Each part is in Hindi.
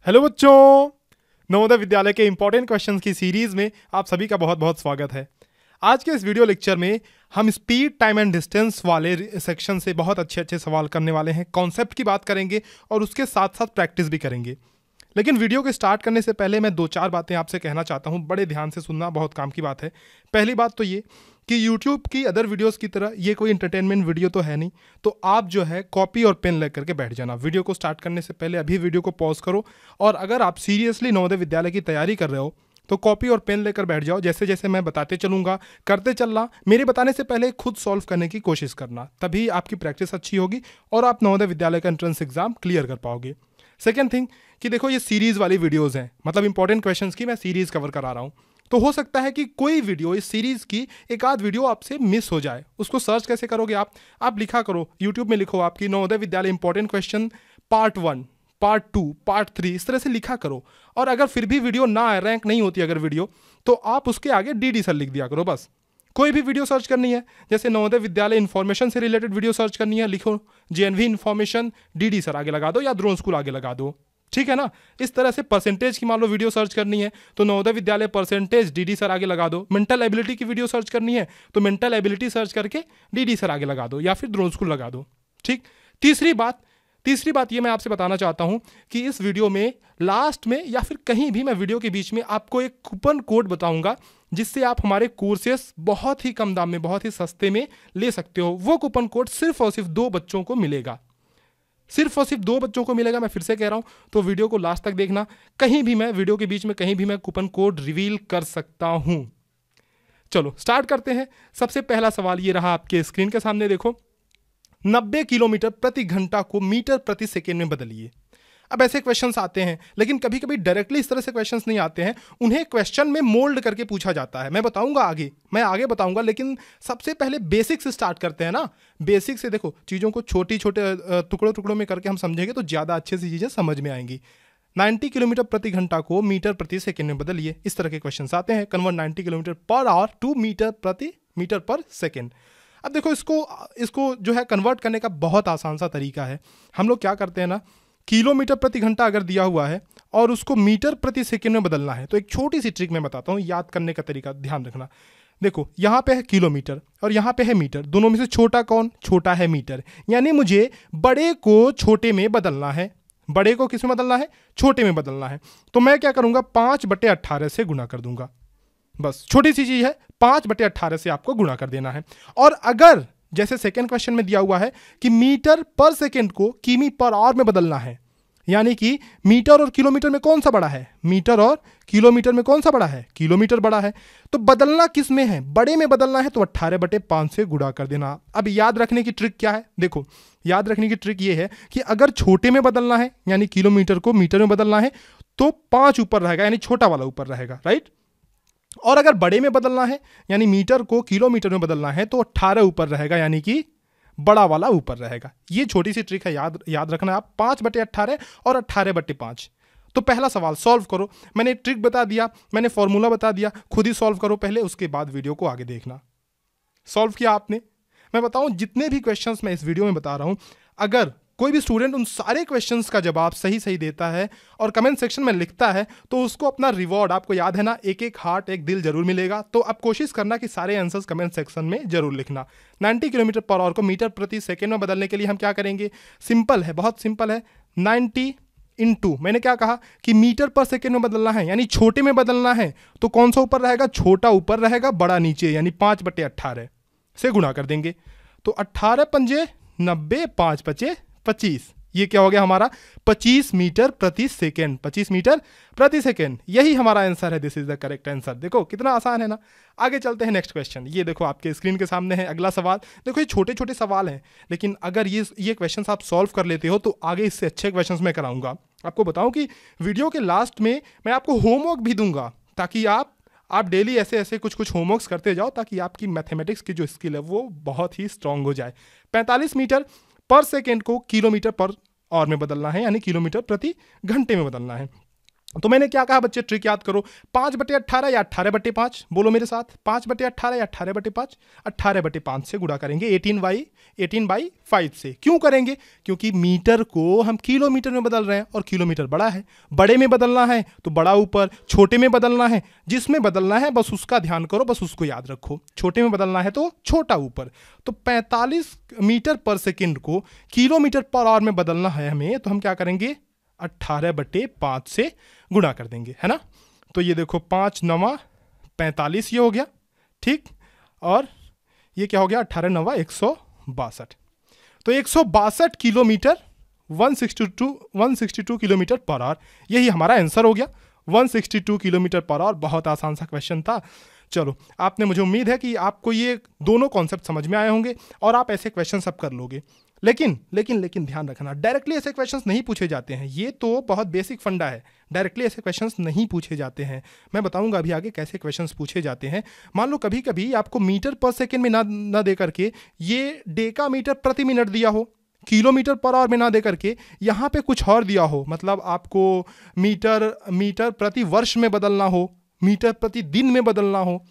हेलो बच्चों, नवोदय विद्यालय के इंपॉर्टेंट क्वेश्चंस की सीरीज में आप सभी का बहुत बहुत स्वागत है। आज के इस वीडियो लेक्चर में हम स्पीड, टाइम एंड डिस्टेंस वाले सेक्शन से बहुत अच्छे अच्छे सवाल करने वाले हैं। कॉन्सेप्ट की बात करेंगे और उसके साथ साथ प्रैक्टिस भी करेंगे। लेकिन वीडियो को स्टार्ट करने से पहले मैं दो चार बातें आपसे कहना चाहता हूँ। बड़े ध्यान से सुनना, बहुत काम की बात है। पहली बात तो ये कि YouTube की अदर वीडियोस की तरह ये कोई इंटरटेनमेंट वीडियो तो है नहीं, तो आप जो है कॉपी और पेन लेकर के बैठ जाना। वीडियो को स्टार्ट करने से पहले अभी वीडियो को पॉज करो, और अगर आप सीरियसली नवोदय विद्यालय की तैयारी कर रहे हो तो कॉपी और पेन लेकर बैठ जाओ। जैसे जैसे मैं बताते चलूँगा करते चलना। मेरे बताने से पहले खुद सॉल्व करने की कोशिश करना, तभी आपकी प्रैक्टिस अच्छी होगी और आप नवोदय विद्यालय का एंट्रेंस एग्जाम क्लियर कर पाओगे। सेकेंड थिंग कि देखो, ये सीरीज़ वाली वीडियोज़ हैं, मतलब इंपॉर्टेंट क्वेश्चंस की मैं सीरीज़ कवर करा रहा हूँ। तो हो सकता है कि कोई वीडियो इस सीरीज़ की एक आध वीडियो आपसे मिस हो जाए। उसको सर्च कैसे करोगे आप लिखा करो, यूट्यूब में लिखो आपकी Navodaya Vidyalaya important question part 1, part 2, part 3, इस तरह से लिखा करो। और अगर फिर भी वीडियो ना आए, रैंक नहीं होती अगर वीडियो, तो आप उसके आगे DD सर लिख दिया करो बस। कोई भी वीडियो सर्च करनी है, जैसे नवोदय विद्यालय इन्फॉर्मेशन से रिलेटेड वीडियो सर्च करनी है, लिखो JNV इन्फॉर्मेशन, DD सर आगे लगा दो या द्रोण स्कूल आगे लगा दो। ठीक है ना। इस तरह से परसेंटेज की मान लो वीडियो सर्च करनी है तो Navodaya Vidyalaya percentage DD sir आगे लगा दो। मेंटल एबिलिटी की वीडियो सर्च करनी है तो मेंटल एबिलिटी सर्च करके DD सर आगे लगा दो या फिर द्रोण स्कूल लगा दो। ठीक। तीसरी बात ये मैं आपसे बताना चाहता हूं कि इस वीडियो में लास्ट में या फिर कहीं भी मैं वीडियो के बीच में आपको एक कूपन कोड बताऊंगा, जिससे आप हमारे कोर्सेस बहुत ही कम दाम में, बहुत ही सस्ते में ले सकते हो। वो कूपन कोड सिर्फ और सिर्फ 2 बच्चों को मिलेगा, सिर्फ और सिर्फ 2 बच्चों को मिलेगा। मैं फिर से कह रहा हूं, तो वीडियो को लास्ट तक देखना। कहीं भी मैं वीडियो के बीच में कहीं भी मैं कूपन कोड रिवील कर सकता हूं। चलो स्टार्ट करते हैं। सबसे पहला सवाल ये रहा आपके स्क्रीन के सामने, देखो। 90 किलोमीटर प्रति घंटा को मीटर प्रति सेकेंड में बदलिए। अब ऐसे क्वेश्चंस आते हैं, लेकिन कभी कभी डायरेक्टली इस तरह से क्वेश्चंस नहीं आते हैं, उन्हें क्वेश्चन में मोल्ड करके पूछा जाता है। मैं बताऊंगा आगे, मैं आगे बताऊंगा, लेकिन सबसे पहले बेसिक से स्टार्ट करते हैं ना। बेसिक से देखो, चीज़ों को छोटे छोटे टुकड़ों टुकड़ों में करके हम समझेंगे तो ज़्यादा अच्छे से चीज़ें समझ में आएंगी। 90 किलोमीटर प्रति घंटा को मीटर प्रति सेकेंड में बदलिए। इस तरह के क्वेश्चन आते हैं। Convert 90 kilometre per hour to metre per second. अब देखो, इसको जो है कन्वर्ट करने का बहुत आसान सा तरीका है। हम लोग क्या करते हैं ना, किलोमीटर प्रति घंटा अगर दिया हुआ है और उसको मीटर प्रति सेकेंड में बदलना है, तो एक छोटी सी ट्रिक मैं बताता हूँ, याद करने का तरीका ध्यान रखना। देखो, यहाँ पे है किलोमीटर और यहाँ पे है मीटर। दोनों में से छोटा कौन? छोटा है मीटर। यानी मुझे बड़े को छोटे में बदलना है। बड़े को किस में बदलना है? छोटे में बदलना है। तो मैं क्या करूँगा, 5/18 से गुणा कर दूंगा। बस छोटी सी चीज है, 5/18 से आपको गुणा कर देना है। और अगर जैसे सेकेंड क्वेश्चन में दिया हुआ है कि मीटर पर सेकेंड को किमी पर आवर में बदलना है, यानी कि मीटर और किलोमीटर में कौन सा बड़ा है? मीटर और किलोमीटर में कौन सा बड़ा है? किलोमीटर बड़ा है। तो बदलना किस में है? बड़े में बदलना है, तो 18/5 से गुणा कर देना। अब याद रखने की ट्रिक क्या है? देखो, याद रखने की ट्रिक ये है कि अगर छोटे में बदलना है, यानी किलोमीटर को मीटर में बदलना है, तो 5 ऊपर रहेगा, यानी छोटा वाला ऊपर रहेगा, राइट। और अगर बड़े में बदलना है, यानी मीटर को किलोमीटर में बदलना है, तो 18 ऊपर रहेगा, यानी कि बड़ा वाला ऊपर रहेगा। ये छोटी सी ट्रिक है, याद रखना आप। 5/18 और 18/5। तो पहला सवाल सॉल्व करो। मैंने ट्रिक बता दिया, मैंने फॉर्मूला बता दिया, खुद ही सॉल्व करो पहले, उसके बाद वीडियो को आगे देखना। सॉल्व किया आपने? मैं बताऊं, जितने भी क्वेश्चंस मैं इस वीडियो में बता रहा हूं, अगर कोई भी स्टूडेंट उन सारे क्वेश्चंस का जवाब सही देता है और कमेंट सेक्शन में लिखता है, तो उसको अपना रिवॉर्ड, आपको याद है ना, एक हार्ट, एक दिल जरूर मिलेगा। तो अब कोशिश करना कि सारे आंसर्स कमेंट सेक्शन में जरूर लिखना। 90 किलोमीटर पर आवर को मीटर प्रति सेकेंड में बदलने के लिए हम क्या करेंगे? सिंपल है, बहुत सिंपल है। 90 इंटू, मैंने क्या कहा कि मीटर पर सेकेंड में बदलना है, यानी छोटे में बदलना है, तो कौन सा ऊपर रहेगा? छोटा ऊपर रहेगा, बड़ा नीचे, यानी 5/18 से गुणा कर देंगे। तो 18 पंजे 90, 5 पचे 25। ये क्या हो गया हमारा? 25 मीटर प्रति सेकेंड। 25 मीटर प्रति सेकेंड, यही हमारा आंसर है। This is the correct answer. देखो कितना आसान है ना। आगे चलते हैं, नेक्स्ट क्वेश्चन। ये देखो आपके स्क्रीन के सामने है अगला सवाल। देखो, ये छोटे छोटे सवाल हैं, लेकिन अगर ये क्वेश्चंस आप सॉल्व कर लेते हो तो आगे इससे अच्छे क्वेश्चंस मैं कराऊंगा। आपको बताऊं कि वीडियो के लास्ट में मैं आपको होमवर्क भी दूंगा, ताकि आप डेली ऐसे कुछ होमवर्क्स करते जाओ, ताकि आपकी मैथमेटिक्स की जो स्किल है वो बहुत ही स्ट्रांग हो जाए। 45 मीटर पर सेकेंड को किलोमीटर पर आवर में बदलना है, यानी किलोमीटर प्रति घंटे में बदलना है। तो मैंने क्या कहा बच्चे, ट्रिक याद करो, 5/18 या 18/5, बोलो मेरे साथ, 5/18 या 18/5, 18/5 से गुणा करेंगे 18/5 से। क्यों करेंगे? क्योंकि मीटर को हम किलोमीटर में बदल रहे हैं और किलोमीटर बड़ा है, बड़े में बदलना है तो बड़ा ऊपर, छोटे में बदलना है, जिसमें बदलना है बस उसका ध्यान करो, बस उसको याद रखो, छोटे में बदलना है तो छोटा ऊपर। तो 45 मीटर पर सेकेंड को किलोमीटर पर आवर में बदलना है हमें, तो हम क्या करेंगे, 18/5 से गुणा कर देंगे, है ना। तो ये देखो 5 9 45 ये हो गया, ठीक, और ये क्या हो गया, 18 9 162। तो 162 किलोमीटर, 162 किलोमीटर पर आवर, यही हमारा आंसर हो गया, 162 किलोमीटर पर आवर। बहुत आसान सा क्वेश्चन था। चलो, आपने, मुझे उम्मीद है कि आपको ये दोनों कॉन्सेप्ट समझ में आए होंगे और आप ऐसे क्वेश्चन सब कर लोगे। लेकिन लेकिन लेकिन ध्यान रखना, डायरेक्टली ऐसे क्वेश्चंस नहीं पूछे जाते हैं, ये तो बहुत बेसिक फंडा है, डायरेक्टली ऐसे क्वेश्चंस नहीं पूछे जाते हैं। मैं बताऊंगा अभी आगे कैसे क्वेश्चंस पूछे जाते हैं। मान लो कभी कभी आपको मीटर पर सेकेंड में ना दे करके ये डेका मीटर प्रति मिनट दिया हो, किलोमीटर पर आवर में ना दे करके यहाँ पे कुछ और दिया हो, मतलब आपको मीटर प्रति वर्ष में बदलना हो, मीटर प्रति दिन में बदलना हो,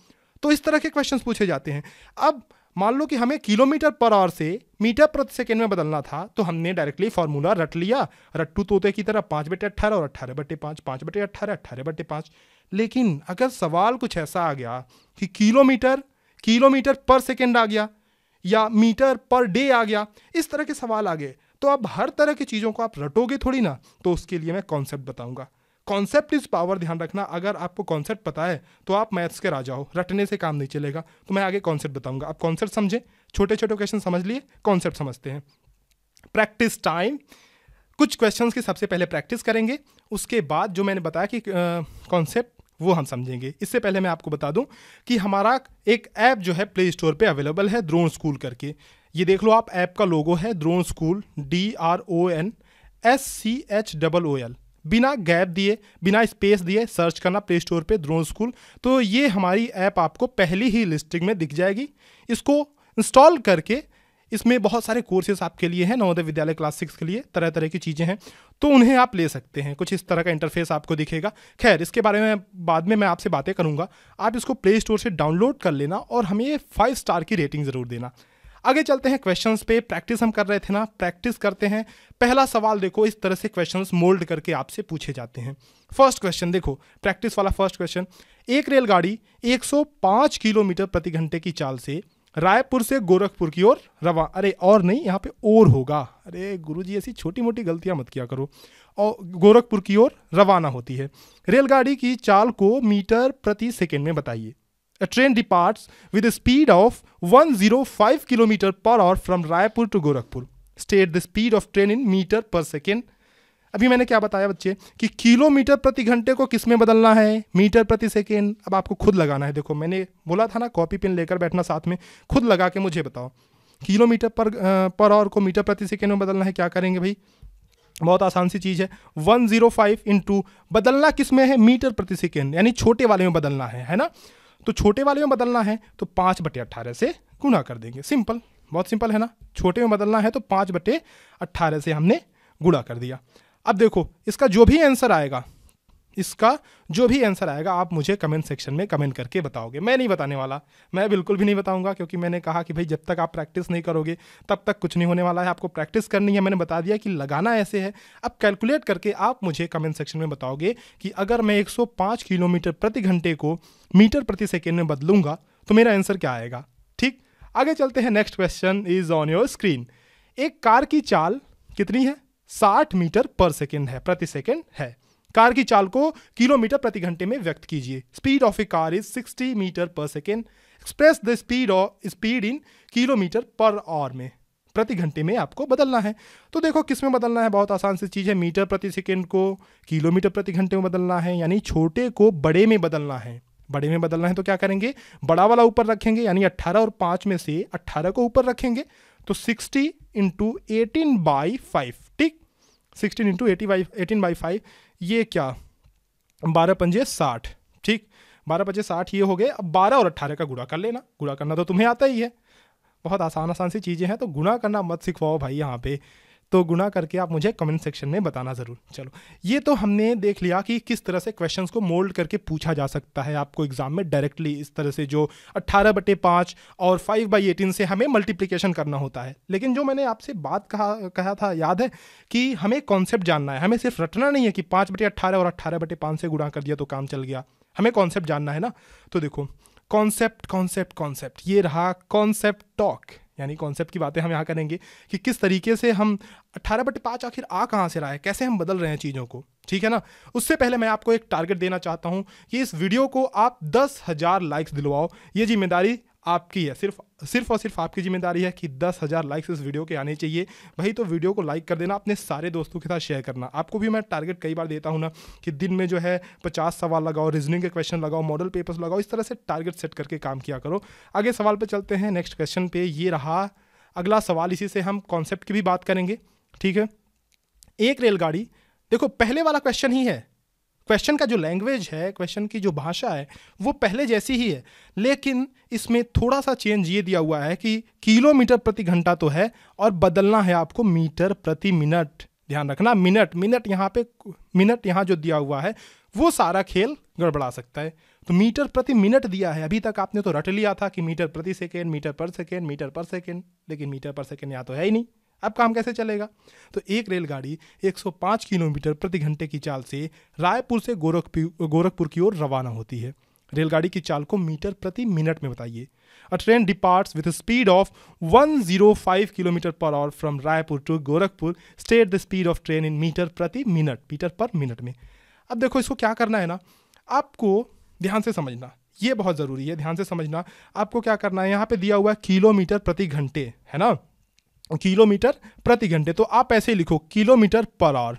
तो इस तरह के क्वेश्चंस पूछे जाते हैं। अब मान लो कि हमें किलोमीटर पर आवर से मीटर प्रति सेकेंड में बदलना था, तो हमने डायरेक्टली फॉर्मूला रट लिया, रट्टू तोते की तरह, 5/18 और 18/5, 5/18 18/5। लेकिन अगर सवाल कुछ ऐसा आ गया कि किलोमीटर पर सेकेंड आ गया या मीटर पर डे आ गया, इस तरह के सवाल आ गए, तो अब हर तरह की चीज़ों को आप रटोगे थोड़ी ना। तो उसके लिए मैं कॉन्सेप्ट बताऊंगा। कॉन्सेप्ट इज पावर, ध्यान रखना। अगर आपको कॉन्सेप्ट पता है तो आप मैथ्स के राजा हो, रटने से काम नहीं चलेगा। तो मैं आगे कॉन्सेप्ट बताऊंगा, आप कॉन्सेप्ट समझे, छोटे छोटे क्वेश्चन समझ लिए, कॉन्सेप्ट समझते हैं। प्रैक्टिस टाइम, कुछ क्वेश्चंस की सबसे पहले प्रैक्टिस करेंगे, उसके बाद जो मैंने बताया कि कॉन्सेप्ट वो हम समझेंगे। इससे पहले मैं आपको बता दूं कि हमारा एक ऐप जो है प्ले स्टोर पे अवेलेबल है, द्रोण स्कूल करके। ये देख लो आप, ऐप का लोगो है द्रोण स्कूल, DRONSCHOOL। बिना गैप दिए, बिना स्पेस दिए सर्च करना प्ले स्टोर पे द्रोण स्कूल, तो ये हमारी ऐप आपको पहली ही लिस्टिंग में दिख जाएगी। इसको इंस्टॉल करके, इसमें बहुत सारे कोर्सेज आपके लिए हैं, नवोदय विद्यालय क्लास 6 के लिए तरह तरह की चीज़ें हैं, तो उन्हें आप ले सकते हैं। कुछ इस तरह का इंटरफेस आपको दिखेगा। खैर, इसके बारे में बाद में मैं आपसे बातें करूंगा। आप इसको प्ले स्टोर से डाउनलोड कर लेना और हमें 5 स्टार की रेटिंग ज़रूर देना। आगे चलते हैं क्वेश्चंस पे। प्रैक्टिस हम कर रहे थे ना, प्रैक्टिस करते हैं। पहला सवाल देखो, इस तरह से क्वेश्चंस मोल्ड करके आपसे पूछे जाते हैं। फर्स्ट क्वेश्चन देखो, प्रैक्टिस वाला फर्स्ट क्वेश्चन। एक रेलगाड़ी 105 किलोमीटर प्रति घंटे की चाल से रायपुर से गोरखपुर की ओर अरे और नहीं, यहाँ पे और होगा, अरे गुरुजी ऐसी छोटी मोटी गलतियां मत किया करो। और गोरखपुर की ओर रवाना होती है। रेलगाड़ी की चाल को मीटर प्रति सेकेंड में बताइए। A train departs with a speed of 105 km per hour from Raipur to Gorakhpur. State the speed of train in meter per second. अभी मैंने क्या बताया बच्चे कि किलोमीटर प्रति घंटे को किस में बदलना है, मीटर प्रति सेकेंड। अब आपको खुद लगाना है। देखो मैंने बोला था ना, कॉपी पेन लेकर बैठना साथ में, खुद लगा के मुझे बताओ किलोमीटर पर आवर को मीटर प्रति सेकेंड में बदलना है। क्या करेंगे भाई, बहुत आसान सी चीज़ है। 105 इंटू बदलना किस में है, मीटर प्रति सेकेंड, यानी छोटे वाले में बदलना है ना। तो छोटे वाले में बदलना है तो 5/18 से गुणा कर देंगे। सिंपल, बहुत सिंपल है ना। छोटे में बदलना है तो 5/18 से हमने गुणा कर दिया। अब देखो इसका जो भी आंसर आएगा, आप मुझे कमेंट सेक्शन में कमेंट करके बताओगे। मैं नहीं बताने वाला, मैं बिल्कुल भी नहीं बताऊंगा, क्योंकि मैंने कहा कि भाई जब तक आप प्रैक्टिस नहीं करोगे तब तक कुछ नहीं होने वाला है। आपको प्रैक्टिस करनी है, मैंने बता दिया कि लगाना ऐसे है। अब कैलकुलेट करके आप मुझे कमेंट सेक्शन में बताओगे कि अगर मैं 105 किलोमीटर प्रति घंटे को मीटर प्रति सेकेंड में बदलूंगा तो मेरा आंसर क्या आएगा। ठीक, आगे चलते हैं। Next question is on your screen. एक कार की चाल कितनी है, 60 मीटर पर सेकेंड है, प्रति सेकेंड है। कार की चाल को किलोमीटर प्रति घंटे में व्यक्त कीजिए। Speed of a car is 60 metre per second. Express the speed in kilometre per hour में, प्रति घंटे में आपको बदलना है। तो देखो किस में बदलना है, बहुत आसान सी चीज़ है। मीटर प्रति सेकेंड को किलोमीटर प्रति घंटे में बदलना है, यानी छोटे को बड़े में बदलना है। बड़े में बदलना है तो क्या करेंगे, बड़ा वाला ऊपर रखेंगे, यानी 18 और 5 में से 18 को ऊपर रखेंगे, तो 60 इंटू 18/5। ठीक, 16 इंटू 18/5, ये क्या, 12 पंजे 60। ठीक, 12 पंजे 60 ये हो गए। अब 12 और 18 का गुणा कर लेना, गुणा करना तो तुम्हें आता ही है। बहुत आसान सी चीज़ें हैं, तो गुणा करना मत सिखवाओ भाई यहाँ पे। तो गुना करके आप मुझे कमेंट सेक्शन में बताना ज़रूर। चलो, ये तो हमने देख लिया कि किस तरह से क्वेश्चंस को मोल्ड करके पूछा जा सकता है आपको एग्जाम में डायरेक्टली, इस तरह से जो 18/5 और 5/18 से हमें मल्टीप्लिकेशन करना होता है। लेकिन जो मैंने आपसे बात कहा था, याद है कि हमें कॉन्सेप्ट जानना है, हमें सिर्फ रटना नहीं है कि 5/18 और 18/5 से गुणा कर दिया तो काम चल गया। हमें कॉन्सेप्ट जानना है ना। तो देखो, कॉन्सेप्ट कॉन्सेप्ट कॉन्सेप्ट, ये रहा कॉन्सेप्ट टॉक, यानी कॉन्सेप्ट की बातें हम यहाँ करेंगे कि किस तरीके से हम 18/5 आखिर आ कहाँ से रहा है, कैसे हम बदल रहे हैं चीज़ों को, ठीक है ना। उससे पहले मैं आपको एक टारगेट देना चाहता हूँ कि इस वीडियो को आप 10,000 लाइक्स दिलवाओ। ये जिम्मेदारी आपकी है, सिर्फ और सिर्फ आपकी जिम्मेदारी है कि 10,000 लाइक्स इस वीडियो के आने चाहिए। भाई तो वीडियो को लाइक कर देना, अपने सारे दोस्तों के साथ शेयर करना। आपको भी मैं टारगेट कई बार देता हूँ ना कि दिन में जो है 50 सवाल लगाओ, रीजनिंग के क्वेश्चन लगाओ, मॉडल पेपर्स लगाओ, इस तरह से टारगेट सेट करके काम किया करो। आगे सवाल पे चलते हैं, नेक्स्ट क्वेश्चन पे। ये रहा अगला सवाल, इसी से हम कॉन्सेप्ट की भी बात करेंगे, ठीक है। एक रेलगाड़ी, देखो पहले वाला क्वेश्चन ही है, क्वेश्चन का जो लैंग्वेज है, क्वेश्चन की जो भाषा है वो पहले जैसी ही है, लेकिन इसमें थोड़ा सा चेंज ये दिया हुआ है कि किलोमीटर प्रति घंटा तो है और बदलना है आपको मीटर प्रति मिनट। ध्यान रखना, मिनट यहाँ पे, मिनट यहाँ जो दिया हुआ है वो सारा खेल गड़बड़ा सकता है। तो मीटर प्रति मिनट दिया है, अभी तक आपने तो रट लिया था कि मीटर प्रति second, metre per second, metre per second, लेकिन मीटर पर सेकेंड यहाँ तो है ही नहीं। अब काम कैसे चलेगा? तो एक रेलगाड़ी 105 किलोमीटर प्रति घंटे की चाल से रायपुर से गोरखपुर की ओर रवाना होती है। रेलगाड़ी की चाल को मीटर प्रति मिनट में बताइए। A train departs with speed of 105 kilometre per hour from Raipur to Gorakhpur. State the speed of train in metre प्रति मिनट, मीटर पर मिनट में। अब देखो इसको क्या करना है ना, आपको ध्यान से समझना, ये बहुत ज़रूरी है, ध्यान से समझना। आपको क्या करना है, यहाँ पे दिया हुआ है किलोमीटर प्रति घंटे, है ना, किलोमीटर प्रति घंटे, तो आप ऐसे लिखो किलोमीटर पर आवर,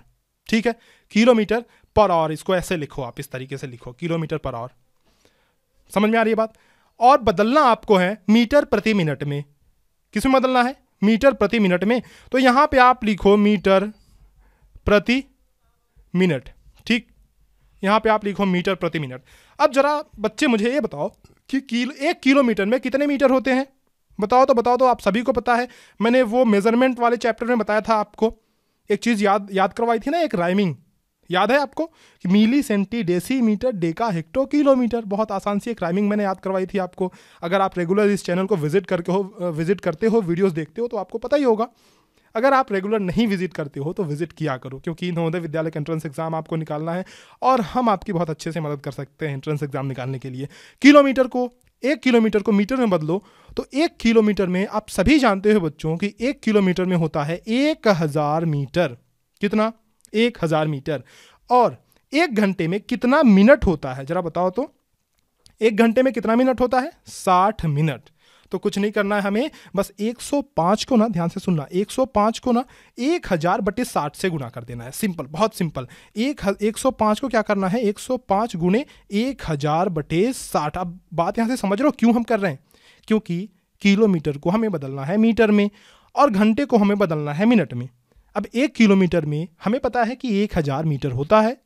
ठीक है, किलोमीटर पर आवर, इसको ऐसे लिखो, आप इस तरीके से लिखो किलोमीटर पर आवर। समझ में आ रही है बात? और बदलना आपको है मीटर प्रति मिनट में। किस में बदलना है? मीटर प्रति मिनट में। तो यहाँ पे आप लिखो मीटर प्रति मिनट, ठीक, यहाँ पे आप लिखो मीटर प्रति मिनट। अब जरा बच्चे मुझे ये बताओ कि 1 किलोमीटर में कितने मीटर होते हैं? बताओ तो आप सभी को पता है, मैंने वो मेजरमेंट वाले चैप्टर में बताया था आपको, एक चीज़ याद करवाई थी ना, एक राइमिंग, याद है आपको कि milli, centi, decimetre, deca, hecto, kilometre. बहुत आसान सी एक राइमिंग मैंने याद करवाई थी आपको। अगर आप रेगुलर इस चैनल को विजिट करते हो, वीडियोस देखते हो, तो आपको पता ही होगा। अगर आप रेगुलर नहीं विजिट करते हो तो विजिट किया करो, क्योंकि नवोदय विद्यालय का एंट्रेंस एग्जाम आपको निकालना है और हम आपकी बहुत अच्छे से मदद कर सकते हैं एंट्रेंस एग्जाम निकालने के लिए। 1 किलोमीटर को मीटर में बदलो तो 1 किलोमीटर में, आप सभी जानते हो बच्चों कि 1 किलोमीटर में होता है 1000 मीटर। कितना? 1000 मीटर। और 1 घंटे में कितना मिनट होता है, जरा बताओ तो। 1 घंटे में कितना मिनट होता है? 60 मिनट। तो कुछ नहीं करना है हमें, बस 105 को ना, ध्यान से सुनना, 105 को ना 1000/60 से गुना कर देना है। सिंपल, बहुत सिंपल। 105 को क्या करना है? 105 गुणे 1000/60। अब बात यहाँ से समझ रहे हो क्यों हम कर रहे हैं? क्योंकि किलोमीटर को हमें बदलना है मीटर में और घंटे को हमें बदलना है मिनट में। अब 1 किलोमीटर में हमें पता है कि 1000 मीटर होता है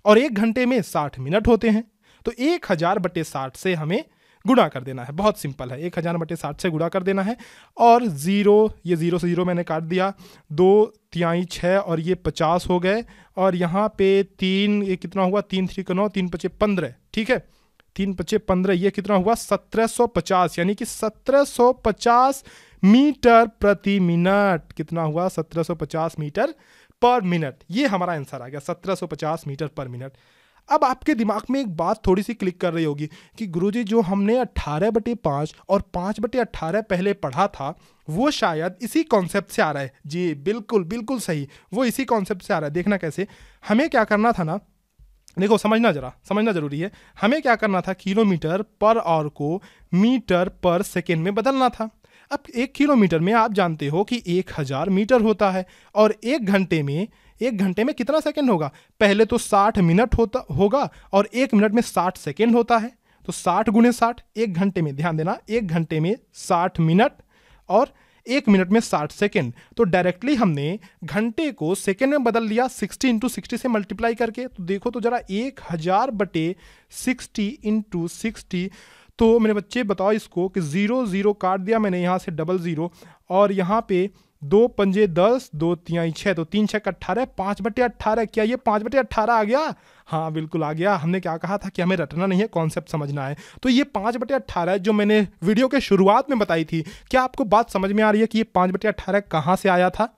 और 1 घंटे में 60 मिनट होते हैं, तो 1000/60 से हमें गुणा कर देना है। बहुत सिंपल है, 1000/60 से गुणा कर देना है। और जीरो, ये जीरो से जीरो मैंने काट दिया, 2 तिहाई 6 और ये 50 हो गए। और यहाँ पे 3, ये कितना हुआ? 3 3 9, 3 5 15, ठीक है, 3 5 15, ये कितना हुआ? 1750, यानी कि 1750 मीटर प्रति मिनट। कितना हुआ? 1750 मीटर पर मिनट। ये हमारा आंसर आ गया, 1750 मीटर पर मिनट। अब आपके दिमाग में एक बात थोड़ी सी क्लिक कर रही होगी कि गुरुजी जो हमने 18/5 और 5/18 पहले पढ़ा था वो शायद इसी कॉन्सेप्ट से आ रहा है। जी बिल्कुल बिल्कुल सही, वो इसी कॉन्सेप्ट से आ रहा है। देखना कैसे, हमें क्या करना था ना, देखो समझना ज़रूरी है। हमें क्या करना था, किलोमीटर पर आवर को मीटर पर सेकेंड में बदलना था। अब 1 किलोमीटर में आप जानते हो कि 1000 मीटर होता है और 1 घंटे में कितना सेकंड होगा? पहले तो 60 मिनट होगा और 1 मिनट में 60 सेकंड होता है, तो 60 गुणे 60, 1 घंटे में, ध्यान देना, 1 घंटे में 60 मिनट और 1 मिनट में 60 सेकंड। तो डायरेक्टली हमने घंटे को सेकंड में बदल लिया 60 × 60 से मल्टीप्लाई करके। तो देखो तो जरा 1000/60 × 60। तो मेरे बच्चे बताओ इसको कि 0 0 काट दिया मैंने, यहाँ से 00 और यहाँ पे 2 पंजे 10, 2 तिहाई 6, तो 3 6 18, 5/18। क्या ये 5/18 आ गया? हाँ बिल्कुल आ गया। हमने क्या कहा था कि हमें रटना नहीं है, कॉन्सेप्ट समझना है। तो ये 5/18 जो मैंने वीडियो के शुरुआत में बताई थी, क्या आपको बात समझ में आ रही है कि ये 5/18 कहाँ से आया था?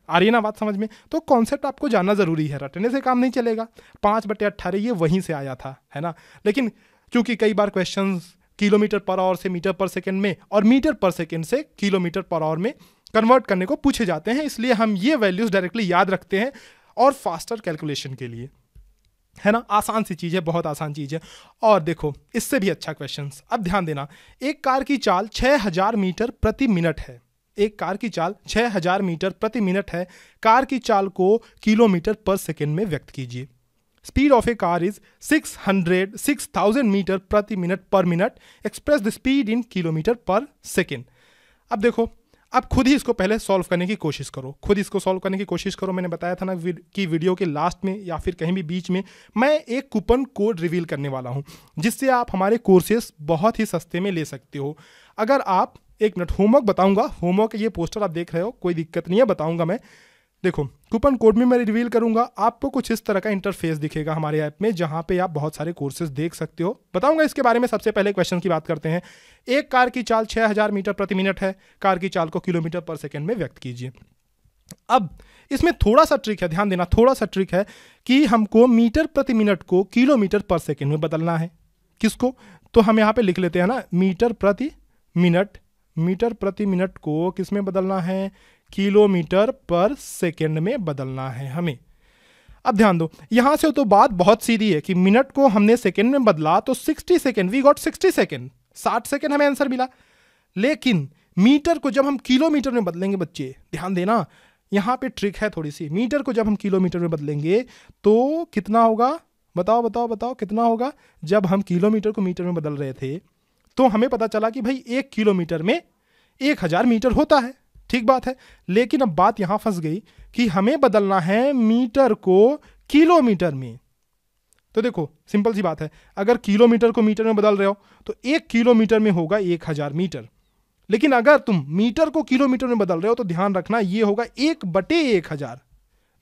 आ रही है ना बात समझ में? तो कॉन्सेप्ट आपको जानना जरूरी है, रटने से काम नहीं चलेगा। 5/18 ये वहीं से आया था, है ना। लेकिन चूंकि कई बार क्वेश्चंस किलोमीटर पर आवर से मीटर पर सेकंड में और मीटर पर सेकंड से किलोमीटर पर आवर में कन्वर्ट करने को पूछे जाते हैं, इसलिए हम ये वैल्यूज डायरेक्टली याद रखते हैं और फास्टर कैलकुलेशन के लिए, है ना। आसान सी चीज़ है, बहुत आसान चीज़ है। और देखो इससे भी अच्छा क्वेश्चन, अब ध्यान देना। एक कार की चाल 6000 मीटर प्रति मिनट है। एक कार की चाल 6000 मीटर प्रति मिनट है। कार की चाल को किलोमीटर पर सेकेंड में व्यक्त कीजिए। Speed of a car is 6000 metre प्रति minute per minute. Express the speed in kilometre per second. अब देखो, अब खुद ही इसको पहले सॉल्व करने की कोशिश करो, खुद इसको सॉल्व करने की कोशिश करो। मैंने बताया था ना कि वीडियो के लास्ट में या फिर कहीं भी बीच में मैं एक कूपन कोड रिवील करने वाला हूं, जिससे आप हमारे कोर्सेस बहुत ही सस्ते में ले सकते हो। अगर आप, एक मिनट, होमवर्क बताऊंगा, होमवर्क ये पोस्टर आप देख रहे हो, कोई दिक्कत नहीं है, बताऊंगा मैं। देखो कूपन कोड में मैं रिवील करूंगा, आपको कुछ इस तरह का इंटरफेस दिखेगा हमारे ऐप में, जहां पे आप बहुत सारे कोर्सेज देख सकते हो। बताऊंगा इसके बारे में। सबसे पहले क्वेश्चन की बात करते हैं। एक कार की चाल 6000 मीटर प्रति मिनट है। कार की चाल को किलोमीटर पर सेकंड में व्यक्त कीजिए। अब इसमें थोड़ा सा ट्रिक है, ध्यान देना, थोड़ा सा ट्रिक है कि हमको मीटर प्रति मिनट को किलोमीटर पर सेकेंड में बदलना है। किसको? तो हम यहाँ पे लिख लेते हैं ना, मीटर प्रति मिनट। मीटर प्रति मिनट को किस में बदलना है? किलोमीटर पर सेकेंड में बदलना है हमें। अब ध्यान दो, यहां से तो बात बहुत सीधी है कि मिनट को हमने सेकेंड में बदला तो 60 second, we got 60 second, 60 second हमें आंसर मिला। लेकिन मीटर को जब हम किलोमीटर में बदलेंगे, बच्चे ध्यान देना, यहां पे ट्रिक है थोड़ी सी। मीटर को जब हम किलोमीटर में बदलेंगे तो कितना होगा? बताओ बताओ बताओ, कितना होगा? जब हम किलोमीटर को मीटर में बदल रहे थे तो हमें पता चला कि भाई 1 किलोमीटर में 1000 मीटर होता है। ठीक बात है। लेकिन अब बात यहां फंस गई कि हमें बदलना है मीटर को किलोमीटर में। तो देखो सिंपल सी बात है, अगर किलोमीटर को मीटर में बदल रहे हो तो 1 किलोमीटर में होगा 1000 मीटर। लेकिन अगर तुम मीटर को किलोमीटर में बदल रहे हो तो ध्यान रखना ये होगा 1/1000।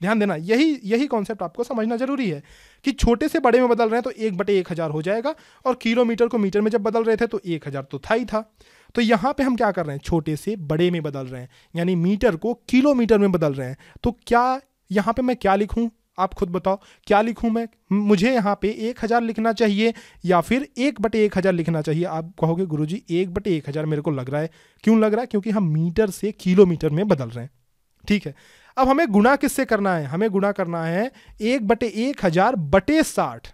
ध्यान देना, यही कॉन्सेप्ट आपको समझना जरूरी है कि छोटे से बड़े में बदल रहे हैं तो 1/1000 हो जाएगा, और किलोमीटर को मीटर में जब बदल रहे थे तो 1000 तो था ही था। तो यहां पे हम क्या कर रहे हैं? छोटे से बड़े में बदल रहे हैं, यानी मीटर को किलोमीटर में बदल रहे हैं। तो क्या यहां पे मैं क्या लिखूं? आप खुद बताओ क्या लिखूं मैं? मुझे यहाँ पे 1000 लिखना चाहिए या फिर 1/1000 लिखना चाहिए? आप कहोगे गुरुजी 1/1000 मेरे को लग रहा है। क्यों लग रहा है? क्योंकि हम मीटर से किलोमीटर में बदल रहे हैं। ठीक है, अब हमें गुणा किससे करना है? हमें गुणा करना है 1/1000/60।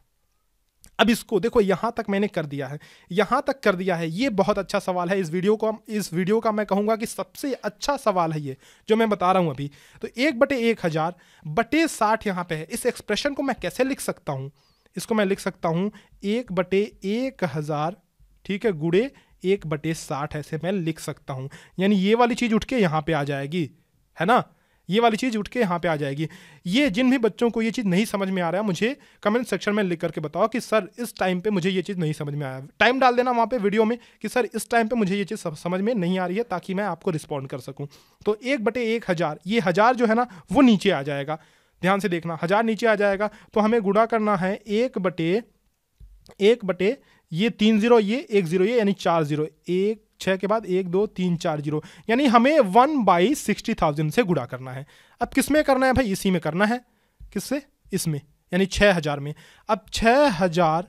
अब इसको देखो, यहां तक मैंने कर दिया है, यहां तक कर दिया है। ये बहुत अच्छा सवाल है। इस वीडियो का मैं कहूंगा कि सबसे अच्छा सवाल है ये जो मैं बता रहा हूं अभी। तो 1/1000/60 यहां पे है। इस एक्सप्रेशन को मैं कैसे लिख सकता हूं? इसको मैं लिख सकता हूं 1/1000, ठीक है, गुणे 1/60, ऐसे मैं लिख सकता हूं। यानी ये वाली चीज उठ के यहां पे आ जाएगी, है ना। ये वाली चीज उठ के यहाँ पे आ जाएगी। ये जिन भी बच्चों को ये चीज़ नहीं समझ में आ रहा है, मुझे कमेंट सेक्शन में लिख करके बताओ कि सर इस टाइम पे मुझे ये चीज़ नहीं समझ में आया। टाइम डाल देना वहाँ पे वीडियो में कि सर इस टाइम पे मुझे ये चीज़ समझ में नहीं आ रही है, ताकि मैं आपको रिस्पॉन्ड कर सकूँ। तो 1/1000, ये 1000 जो है ना वो नीचे आ जाएगा। ध्यान से देखना, 1000 नीचे आ जाएगा। तो हमें गुणा करना है 1/1, ये 3 0, ये 1 0, ये यानी 4 0, 1 6 के बाद 1 2 3 4 0, यानी हमें 1/60,000 से गुणा करना है। अब किस में करना है भाई? इसी में करना है। किससे? इसमें, यानी 6000 में। अब 6000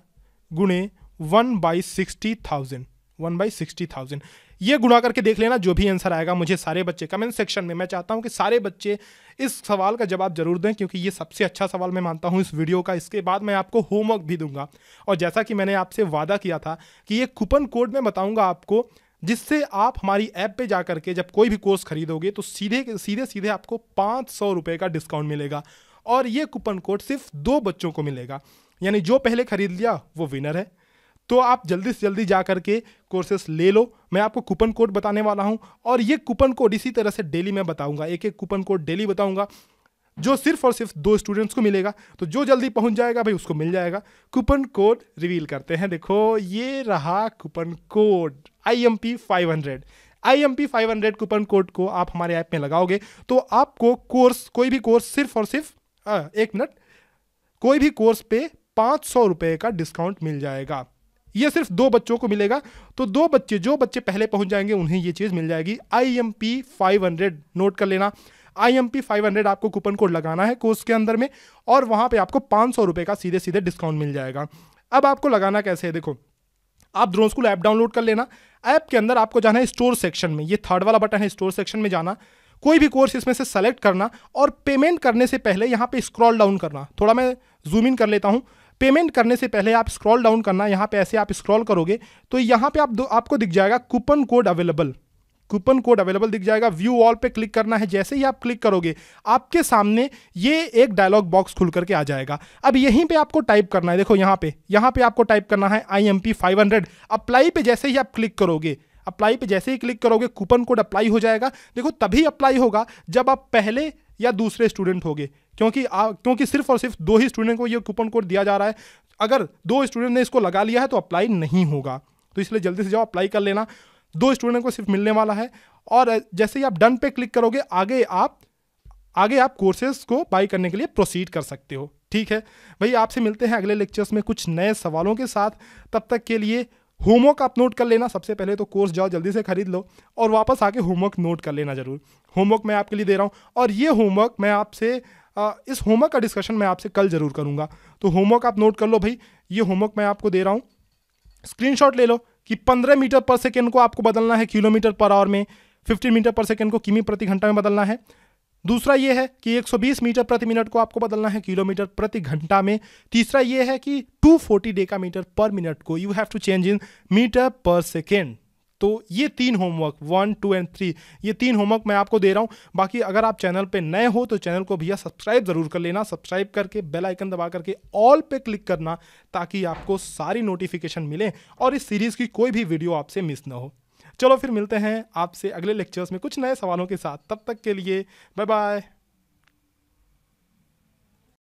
गुणे 1/60,000 ये गुणा करके देख लेना, जो भी आंसर आएगा। मुझे सारे बच्चे कमेंट सेक्शन में, मैं चाहता हूं कि सारे बच्चे इस सवाल का जवाब जरूर दें, क्योंकि ये सबसे अच्छा सवाल मैं मानता हूं इस वीडियो का। इसके बाद मैं आपको होमवर्क भी दूंगा, और जैसा कि मैंने आपसे वादा किया था कि ये कूपन कोड मैं बताऊंगा आपको, जिससे आप हमारी ऐप पे जाकर के जब कोई भी कोर्स खरीदोगे तो सीधे आपको 500 रुपये का डिस्काउंट मिलेगा। और ये कूपन कोड सिर्फ 2 बच्चों को मिलेगा, यानी जो पहले खरीद लिया वो विनर है। तो आप जल्दी से जल्दी जा करके कोर्सेस ले लो। मैं आपको कूपन कोड बताने वाला हूं, और ये कूपन कोड इसी तरह से डेली मैं बताऊंगा, एक एक कूपन कोड डेली बताऊंगा, जो सिर्फ और सिर्फ 2 स्टूडेंट्स को मिलेगा। तो जो जल्दी पहुंच जाएगा भाई उसको मिल जाएगा। कूपन कोड रिवील करते हैं। देखो ये रहा coupon code IMP 500। IMP 500 coupon code को आप हमारे ऐप में लगाओगे तो आपको कोर्स, कोई भी कोर्स सिर्फ और सिर्फ कोई भी कोर्स पे 500 रुपये का डिस्काउंट मिल जाएगा। ये सिर्फ 2 बच्चों को मिलेगा, तो 2 बच्चे, जो बच्चे पहले पहुंच जाएंगे उन्हें ये चीज़ मिल जाएगी। IMP 500 नोट कर लेना। IMP 500 आपको कूपन कोड लगाना है कोर्स के अंदर में और वहाँ पे आपको 500 रुपये का सीधे सीधे डिस्काउंट मिल जाएगा। अब आपको लगाना कैसे है, देखो आप ड्रोन स्कूल ऐप डाउनलोड कर लेना। ऐप के अंदर आपको जाना है स्टोर सेक्शन में, ये थर्ड वाला बटन है, स्टोर सेक्शन में जाना, कोई भी कोर्स इसमें से सेलेक्ट करना और पेमेंट करने से पहले यहाँ पे स्क्रॉल डाउन करना। थोड़ा मैं जूम इन कर लेता हूँ। पेमेंट करने से पहले आप स्क्रॉल डाउन करना, यहाँ पे ऐसे आप स्क्रॉल करोगे तो यहाँ पे आपको दिख जाएगा coupon code available, coupon code available दिख जाएगा। व्यू ऑल पे क्लिक करना है। जैसे ही आप क्लिक करोगे आपके सामने ये एक डायलॉग बॉक्स खुल करके आ जाएगा। अब यहीं पे आपको टाइप करना है, देखो यहाँ पे आपको टाइप करना है IMP 500। अप्लाई पे जैसे ही आप क्लिक करोगे, अप्लाई पे जैसे ही क्लिक करोगे कूपन कोड अप्लाई हो जाएगा। देखो तभी अप्लाई होगा जब आप पहले या दूसरे स्टूडेंट होगे, क्योंकि सिर्फ और सिर्फ 2 ही स्टूडेंट को ये कूपन कोड दिया जा रहा है। अगर 2 स्टूडेंट ने इसको लगा लिया है तो अप्लाई नहीं होगा, तो इसलिए जल्दी से जाओ अप्लाई कर लेना। 2 स्टूडेंट को सिर्फ मिलने वाला है। और जैसे ही आप डन पे क्लिक करोगे आगे आप कोर्सेज को बाई करने के लिए प्रोसीड कर सकते हो। ठीक है भाई, आपसे मिलते हैं अगले लेक्चर्स में कुछ नए सवालों के साथ। तब तक के लिए होमवर्क आप नोट कर लेना। सबसे पहले तो कोर्स जाओ जल्दी से खरीद लो और वापस आके होमवर्क नोट कर लेना जरूर। होमवर्क मैं आपके लिए दे रहा हूँ और ये होमवर्क मैं आपसे इस होमवर्क का डिस्कशन मैं आपसे कल जरूर करूँगा। तो होमवर्क आप नोट कर लो भाई, ये होमवर्क मैं आपको दे रहा हूँ। स्क्रीनशॉट ले लो कि 15 मीटर पर सेकेंड को आपको बदलना है किलोमीटर पर आवर में, 15 मीटर पर सेकेंड को किमी प्रति घंटा में बदलना है। दूसरा ये है कि 120 मीटर प्रति मिनट को आपको बदलना है किलोमीटर प्रति घंटा में। तीसरा ये है कि 240 डेकामीटर पर मिनट को you have to change in metre per second. तो ये 3 होमवर्क 1, 2 एंड 3, ये 3 होमवर्क मैं आपको दे रहा हूँ। बाकी अगर आप चैनल पे नए हो तो चैनल को भैया सब्सक्राइब जरूर कर लेना। सब्सक्राइब करके बेल आइकन दबा करके ऑल पे क्लिक करना ताकि आपको सारी नोटिफिकेशन मिले और इस सीरीज़ की कोई भी वीडियो आपसे मिस ना हो। चलो फिर मिलते हैं आपसे अगले लेक्चर्स में कुछ नए सवालों के साथ। तब तक के लिए बाय बाय।